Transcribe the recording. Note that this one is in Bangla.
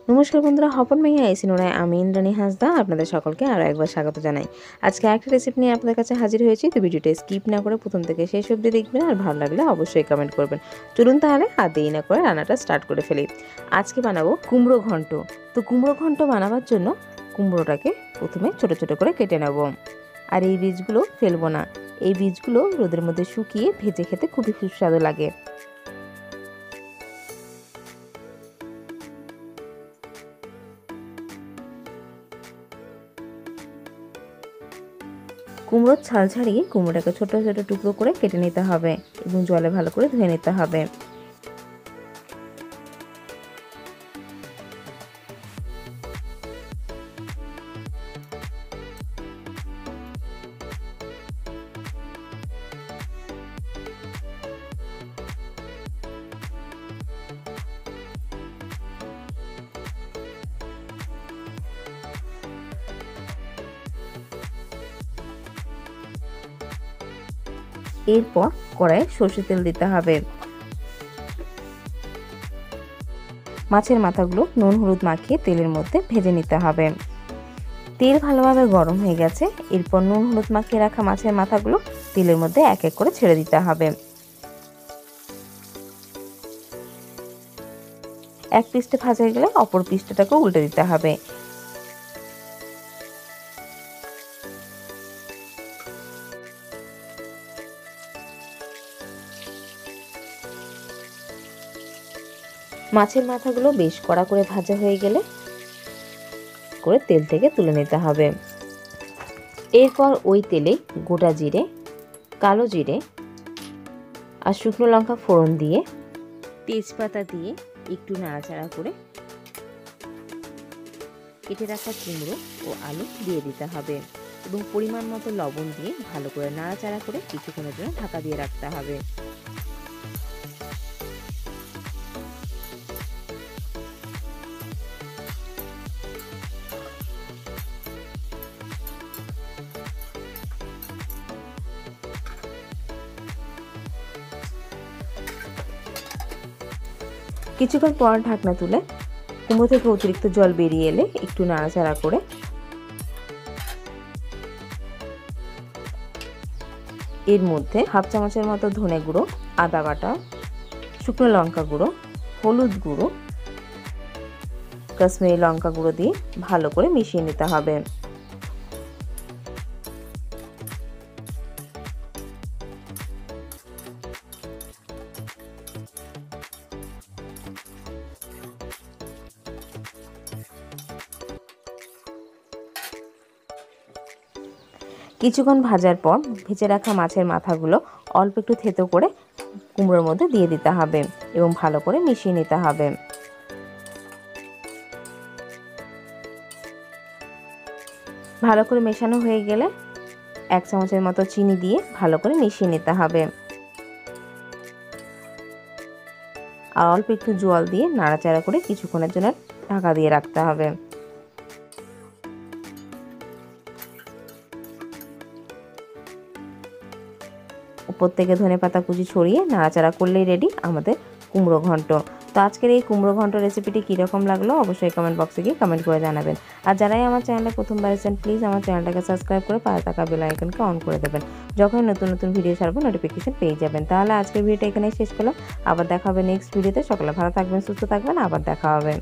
নমস্কার বন্ধুরা, হপন মাইয়া এসিনোরায় আমি ইন্দ্রাণী হাঁসদা আপনাদের সকলকে আরও একবার স্বাগত জানাই। আজকে একটা রেসিপি নিয়ে আপনাদের কাছে হাজির হয়েছি। তো ভিডিওটা স্কিপ না করে প্রথম থেকে শেষ অবধি দেখবেন, আর ভালো লাগলে অবশ্যই কমেন্ট করবেন। চলুন তাহলে আর দেরি না করে রান্নাটা স্টার্ট করে ফেলি। আজকে বানাবো কুমড়ো ঘন্ট। তো কুমড়ো ঘন্ট বানাবার জন্য কুমড়োটাকে প্রথমে ছোট ছোট করে কেটে নেব। আর এই বীজগুলো ফেলবো না, এই বীজগুলো রোদের মধ্যে শুকিয়ে ভেজে খেতে খুবই সুস্বাদু লাগে। কুমড়োর ছাল ছাড়িয়ে কুমড়োটাকে ছোট ছোট টুকরো করে কেটে নিতে হবে এবং জলে ভালো করে ধুয়ে নিতে হবে। এরপর কড়াইয়ে সরষের তেল দিতে হবে। মাছের মাথাগুলো নুন হলুদ মাখিয়ে তেলের মধ্যে ভেজে নিতে হবে। তেল ভালোভাবে গরম হয়ে গেছে। এরপর নুন হলুদ মাখিয়ে রাখা মাছের মাথাগুলো তেলের মধ্যে এক এক করে ছেড়ে দিতে হবে। এক পিসটা ভাজা হয়ে গেলে অপর পিসটাকেও উল্টে দিতে হবে। মাছের মাথাগুলো বেশ কড়া করে ভাজা হয়ে গেলে করে তেল থেকে তুলে নিতে হবে। এরপর ওই তেলে গোটা জিরে, কালো জিরে আর শুকনো লঙ্কা ফোড়ন দিয়ে তেজপাতা দিয়ে একটু নাড়াচাড়া করে কেটে রাখা কুমড়ো ও আলু দিয়ে দিতে হবে এবং পরিমাণ মতো লবণ দিয়ে ভালো করে নাড়াচাড়া করে কিছুক্ষণের জন্য ঢাকা দিয়ে রাখতে হবে। কিছুক্ষণ পর ঢাকনা তুলে কুমড়ো থেকে অতিরিক্ত জল বেরিয়ে এলে একটু নাড়াচাড়া করে এর মধ্যে হাফ চামচের মতো ধনে গুঁড়ো, আদা বাটা, শুকনো লঙ্কা গুঁড়ো, হলুদ গুঁড়ো, কাশ্মীরি লঙ্কা গুঁড়ো দিয়ে ভালো করে মিশিয়ে নিতে হবে। কিছুক্ষণ ভাজার পর ভেজে রাখা মাছের মাথাগুলো অল্প একটু থেতো করে কুমড়োর মধ্যে দিয়ে দিতে হবে এবং ভালো করে মিশিয়ে নিতে হবে। ভালো করে মেশানো হয়ে গেলে এক চামচের মতো চিনি দিয়ে ভালো করে মিশিয়ে নিতে হবে আর অল্প একটু জল দিয়ে নাড়াচাড়া করে কিছুক্ষণের জন্য ঢাকা দিয়ে রাখতে হবে। উপর থেকে ধনেপাতা কুচি ছড়িয়ে নাড়াচাড়া করলেই রেডি আমাদের কুমড়ো ঘন্ট। তো আজকের এই কুমড়ো ঘন্ট রেসিপিটি কীরকম লাগলো অবশ্যই কমেন্ট বক্সে গিয়ে কমেন্ট করে জানাবেন। আর যারাই আমার চ্যানেলে প্রথমবার এসেছেন প্লিজ আমার চ্যানেলটাকে সাবস্ক্রাইব করে পাশে থাকা বেল আইকনকে অন করে দেবেন। যখন নতুন নতুন ভিডিও ছাড়বো নোটিফিকেশন পেয়ে যাবেন। তাহলে আজকের ভিডিওটা এখানেই শেষ করলাম। আবার দেখা হবে নেক্সট ভিডিওতে। সকলে ভালো থাকবেন, সুস্থ থাকবেন, আবার দেখা হবে।